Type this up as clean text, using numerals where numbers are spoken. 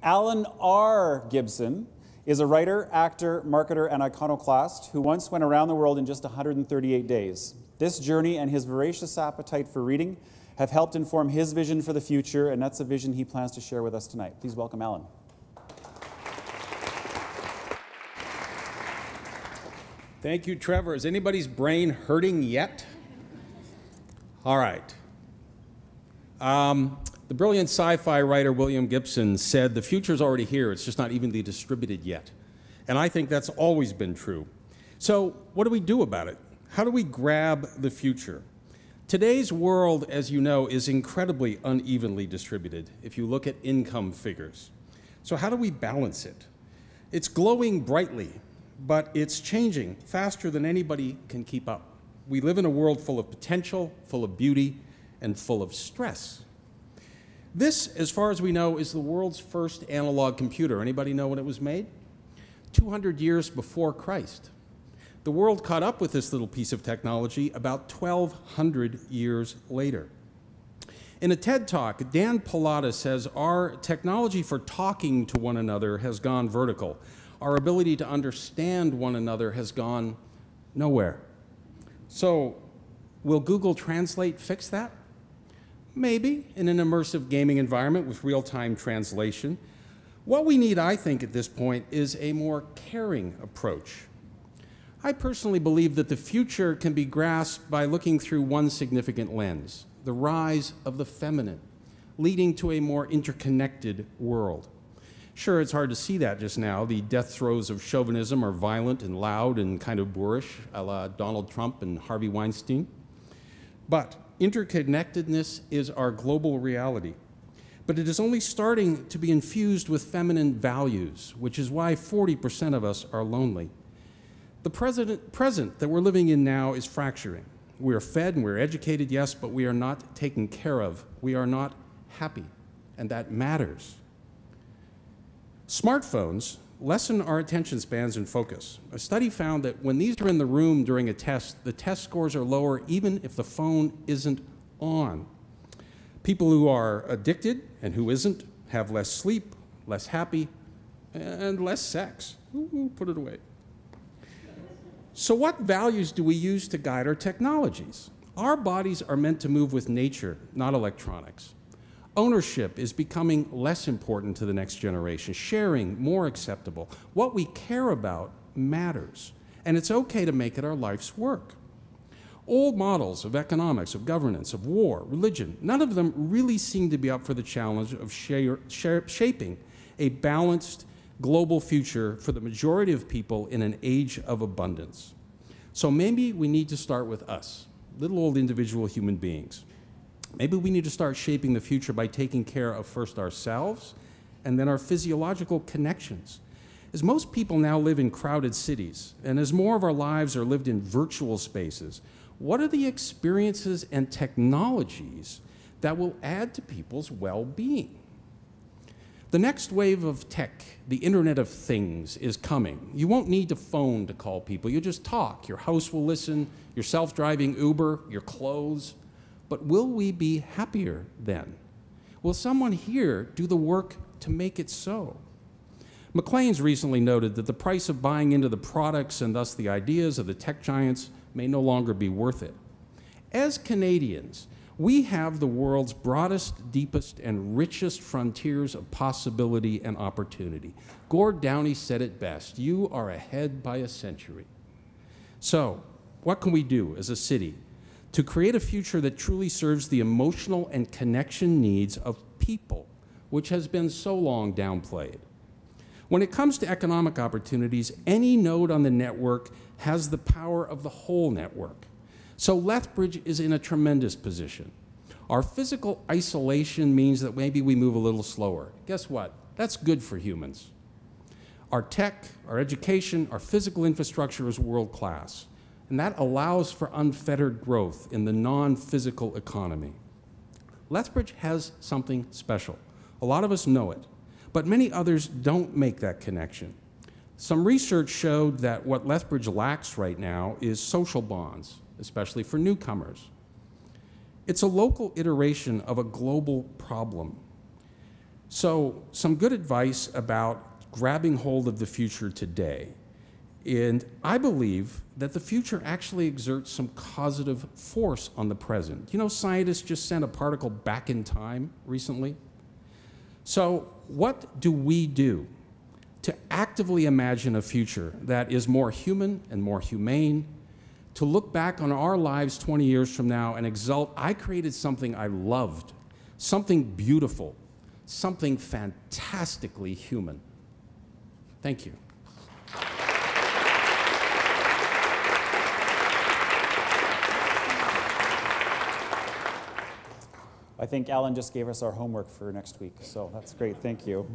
Alan R. Gibson is a writer, actor, marketer, and iconoclast who once went around the world in just 138 days. This journey and his voracious appetite for reading have helped inform his vision for the future, and that's a vision he plans to share with us tonight. Please welcome Alan. Thank you, Trevor. Is anybody's brain hurting yet? All right. The brilliant sci-fi writer William Gibson said, "The future's already here, it's just not evenly distributed yet." And I think that's always been true. So what do we do about it? How do we grab the future? Today's world, as you know, is incredibly unevenly distributed if you look at income figures. So how do we balance it? It's glowing brightly, but it's changing faster than anybody can keep up. We live in a world full of potential, full of beauty, and full of stress. This, as far as we know, is the world's first analog computer. Anybody know when it was made? 200 years before Christ. The world caught up with this little piece of technology about 1,200 years later. In a TED Talk, Dan Pallotta says, "Our technology for talking to one another has gone vertical. Our ability to understand one another has gone nowhere." So, will Google Translate fix that? Maybe, in an immersive gaming environment with real-time translation. What we need, I think, at this point, is a more caring approach. I personally believe that the future can be grasped by looking through one significant lens, the rise of the feminine, leading to a more interconnected world. Sure, it's hard to see that just now. The death throes of chauvinism are violent and loud and kind of boorish, a la Donald Trump and Harvey Weinstein. But interconnectedness is our global reality. But it is only starting to be infused with feminine values, which is why 40% of us are lonely. The present that we're living in now is fracturing. We are fed and we're educated, yes, but we are not taken care of. We are not happy, and that matters. Smartphones lessen our attention spans and focus. A study found that when these are in the room during a test, the test scores are lower even if the phone isn't on. People who are addicted and who isn't have less sleep, less happy, and less sex. Ooh, put it away. So what values do we use to guide our technologies? Our bodies are meant to move with nature, not electronics. Ownership is becoming less important to the next generation, sharing more acceptable. What we care about matters, and it's okay to make it our life's work. Old models of economics, of governance, of war, religion, none of them really seem to be up for the challenge of shaping a balanced global future for the majority of people in an age of abundance. So maybe we need to start with us, little old individual human beings. Maybe we need to start shaping the future by taking care of first ourselves and then our physiological connections. As most people now live in crowded cities, and as more of our lives are lived in virtual spaces, what are the experiences and technologies that will add to people's well-being? The next wave of tech, the Internet of Things, is coming. You won't need a phone to call people. You'll just talk. Your house will listen, your self-driving Uber, your clothes. But will we be happier then? Will someone here do the work to make it so? McLean's recently noted that the price of buying into the products and thus the ideas of the tech giants may no longer be worth it. As Canadians, we have the world's broadest, deepest, and richest frontiers of possibility and opportunity. Gord Downie said it best, "You are ahead by a century." So, what can we do as a city to create a future that truly serves the emotional and connection needs of people, which has been so long downplayed? When it comes to economic opportunities, any node on the network has the power of the whole network. So Lethbridge is in a tremendous position. Our physical isolation means that maybe we move a little slower. Guess what? That's good for humans. Our tech, our education, our physical infrastructure is world-class. And that allows for unfettered growth in the non-physical economy. Lethbridge has something special. A lot of us know it, but many others don't make that connection. Some research showed that what Lethbridge lacks right now is social bonds, especially for newcomers. It's a local iteration of a global problem. So some good advice about grabbing hold of the future today. And I believe that the future actually exerts some causative force on the present. You know, scientists just sent a particle back in time recently. So what do we do to actively imagine a future that is more human and more humane, to look back on our lives 20 years from now and exult, I created something I loved, something beautiful, something fantastically human. Thank you. I think Alan just gave us our homework for next week, so that's great. Thank you.